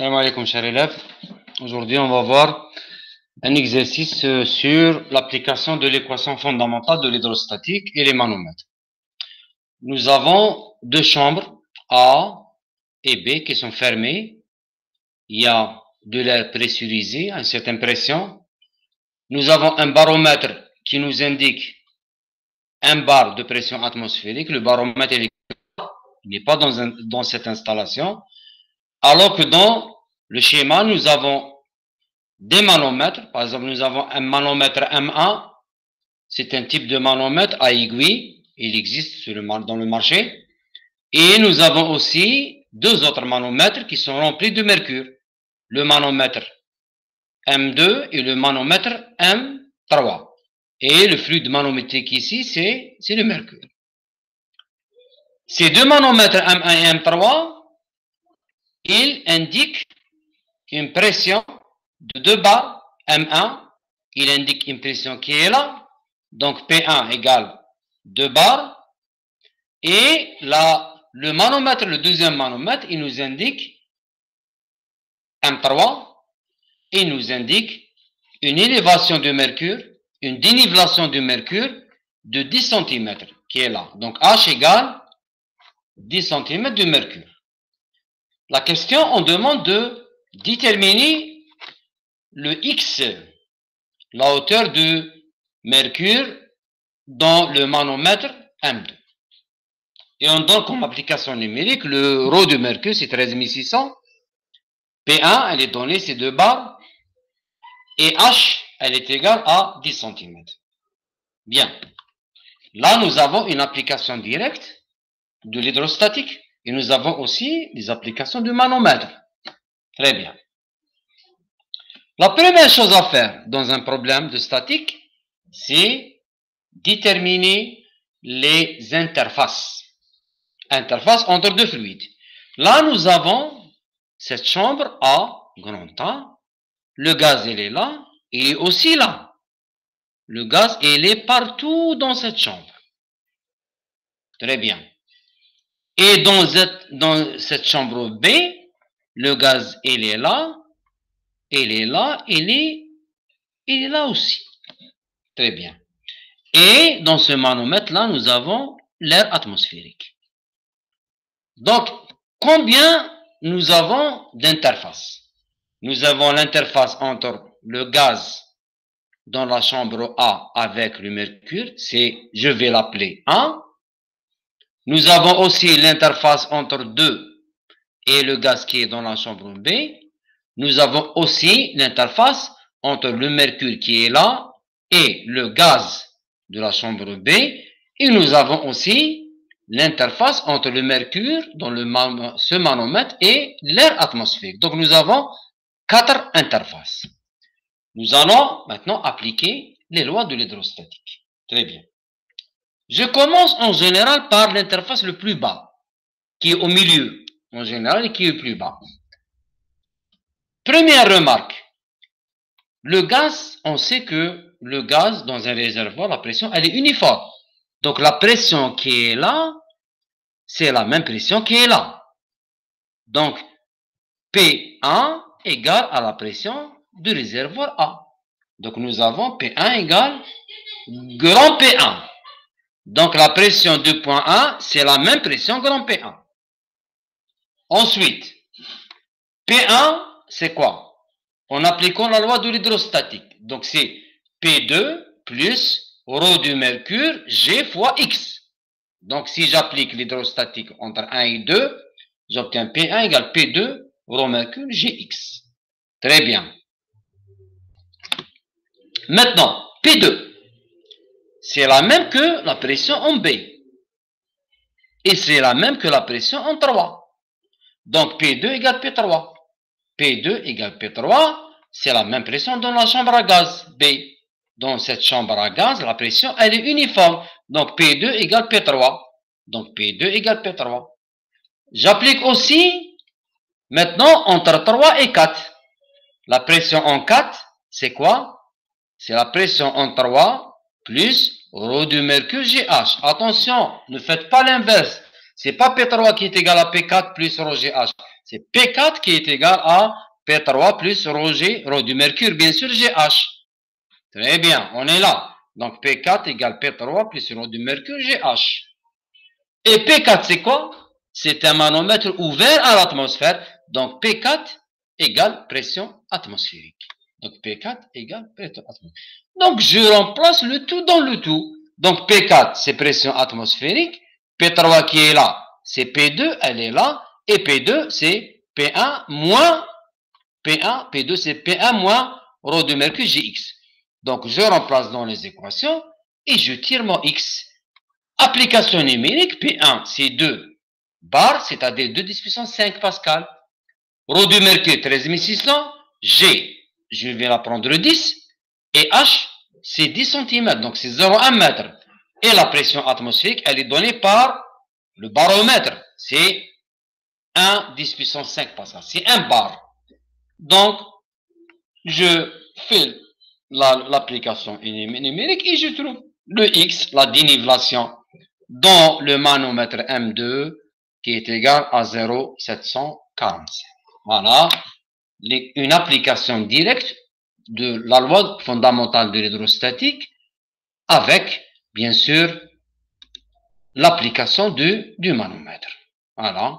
Salam alaikum, chers élèves. Aujourd'hui, on va voir un exercice sur l'application de l'équation fondamentale de l'hydrostatique et les manomètres. Nous avons deux chambres, A et B, qui sont fermées. Il y a de l'air pressurisé à une certaine pression. Nous avons un baromètre qui nous indique un bar de pression atmosphérique. Le baromètre n'est pas dans cette installation. Alors que dans le schéma, nous avons des manomètres. Par exemple, nous avons un manomètre M1. C'est un type de manomètre à aiguille. Il existe dans le marché. Et nous avons aussi deux autres manomètres qui sont remplis de mercure. Le manomètre M2 et le manomètre M3. Et le fluide manométrique ici, c'est le mercure. Ces deux manomètres M1 et M3, ils indiquent une pression de 2 bars. M1, il indique une pression qui est là. Donc P1 égale 2 bars. Et là, le manomètre, le deuxième manomètre, il nous indique M3. Il nous indique une élévation de mercure, une dénivellation de mercure de 10 cm qui est là. Donc H égale 10 cm de mercure. La question, on demande de déterminer le X, la hauteur de mercure dans le manomètre M2. Et on donne comme application numérique le ρ de mercure, c'est 13600. P1, elle est donnée, c'est 2 bars. Et H, elle est égale à 10 cm. Bien. Là, nous avons une application directe de l'hydrostatique. Et nous avons aussi des applications du manomètre. Très bien. La première chose à faire dans un problème de statique, c'est déterminer les interfaces. Interfaces entre deux fluides. Là, nous avons cette chambre A, grand A. Le gaz, il est là. Il est aussi là. Le gaz, il est partout dans cette chambre. Très bien. Et dans cette chambre B, le gaz, il est là. Il est là. Il est là aussi. Très bien. Et dans ce manomètre-là, nous avons l'air atmosphérique. Donc, combien nous avons d'interfaces? Nous avons l'interface entre le gaz dans la chambre A avec le mercure. Je vais l'appeler 1. Nous avons aussi l'interface entre 2 et le gaz qui est dans la chambre B. Nous avons aussi l'interface entre le mercure qui est là et le gaz de la chambre B. Et nous avons aussi l'interface entre le mercure dans ce manomètre et l'air atmosphérique. Donc nous avons 4 interfaces. Nous allons maintenant appliquer les lois de l'hydrostatique. Très bien. Je commence en général par l'interface le plus bas, qui est au milieu, en général, et qui est le plus bas. Première remarque. Le gaz, on sait que le gaz dans un réservoir, la pression, elle est uniforme. Donc la pression qui est là, c'est la même pression qui est là. Donc P1 égale à la pression du réservoir A. Donc nous avons P1 égale grand P1. Donc la pression de point 1, c'est la même pression grand P1. Ensuite, P1, c'est quoi? En appliquant la loi de l'hydrostatique. Donc c'est P2 plus ρ du mercure G fois X. Donc si j'applique l'hydrostatique entre 1 et 2, j'obtiens P1 égale P2 ρ mercure Gx. Très bien. Maintenant, P2. C'est la même que la pression en B. Et c'est la même que la pression en 3. Donc P2 égale P3. P2 égale P3, c'est la même pression dans la chambre à gaz B. Dans cette chambre à gaz, la pression, elle est uniforme. Donc P2 égale P3. Donc P2 égale P3. J'applique aussi, maintenant, entre 3 et 4. La pression en 4, c'est quoi? C'est la pression en 3 plus ρ du mercure GH. Attention, ne faites pas l'inverse. C'est pas P3 qui est égal à P4 plus rho GH. C'est P4 qui est égal à P3 plus rho du mercure, bien sûr, GH. Très bien, on est là. Donc P4 égale P3 plus rho du mercure, GH. Et P4, c'est quoi? C'est un manomètre ouvert à l'atmosphère. Donc P4 égale pression atmosphérique. Donc P4 égale pression atmosphérique. Donc je remplace le tout dans le tout. Donc P4, c'est pression atmosphérique. P3 qui est là, c'est P2, elle est là. Et P2, c'est P1 moins P1. P2, c'est P1 moins rho de mercure Gx. Donc je remplace dans les équations et je tire mon X. Application numérique, P1, c'est 2 bar, c'est-à-dire 2 10 puissance 5 pascal. Rho du mercure, 13600. G, je vais la prendre 10. Et H, c'est 10 cm, donc c'est 0,1 mètre. Et la pression atmosphérique, elle est donnée par le baromètre. C'est 1 10 puissance 5 pascal. C'est 1 bar. Donc, je fais l'application numérique et je trouve le X, la dénivellation, dans le manomètre M2 qui est égal à 0,745. Voilà, une application directe de la loi fondamentale de l'hydrostatique avec, bien sûr, l'application du manomètre. Voilà.